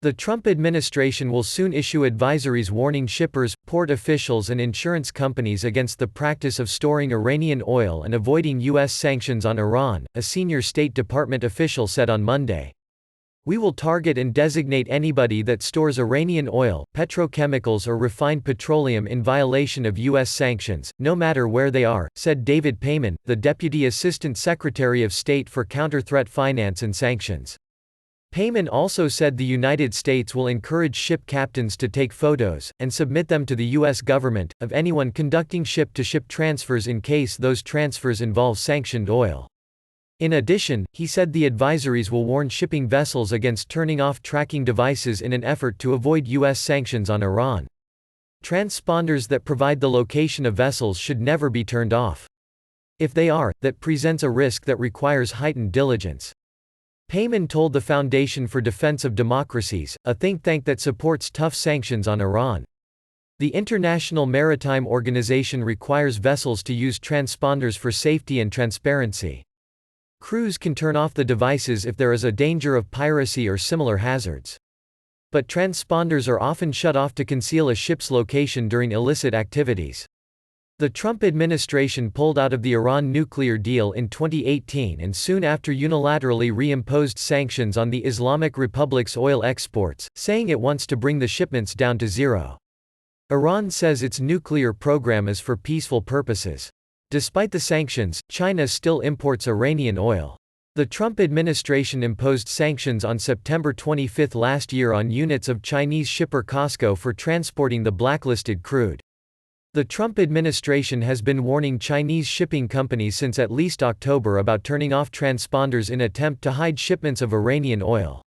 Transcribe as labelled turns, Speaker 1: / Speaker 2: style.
Speaker 1: The Trump administration will soon issue advisories warning shippers, port officials and insurance companies against the practice of storing Iranian oil and avoiding U.S. sanctions on Iran, a senior State Department official said on Monday. "We will target and designate anybody that stores Iranian oil, petrochemicals or refined petroleum in violation of U.S. sanctions, no matter where they are," said David Payman, the Deputy Assistant Secretary of State for Counter-Threat Finance and Sanctions. Payman also said the United States will encourage ship captains to take photos, and submit them to the U.S. government, of anyone conducting ship-to-ship transfers in case those transfers involve sanctioned oil. In addition, he said the advisories will warn shipping vessels against turning off tracking devices in an effort to avoid U.S. sanctions on Iran. Transponders that provide the location of vessels should never be turned off. If they are, that presents a risk that requires heightened diligence. Payman told the Foundation for Defense of Democracies, a think tank that supports tough sanctions on Iran. The International Maritime Organization requires vessels to use transponders for safety and transparency. Crews can turn off the devices if there is a danger of piracy or similar hazards. But transponders are often shut off to conceal a ship's location during illicit activities. The Trump administration pulled out of the Iran nuclear deal in 2018 and soon after unilaterally reimposed sanctions on the Islamic Republic's oil exports, saying it wants to bring the shipments down to zero. Iran says its nuclear program is for peaceful purposes. Despite the sanctions, China still imports Iranian oil. The Trump administration imposed sanctions on September 25 last year on units of Chinese shipper COSCO for transporting the blacklisted crude. The Trump administration has been warning Chinese shipping companies since at least October about turning off transponders in attempt to hide shipments of Iranian oil.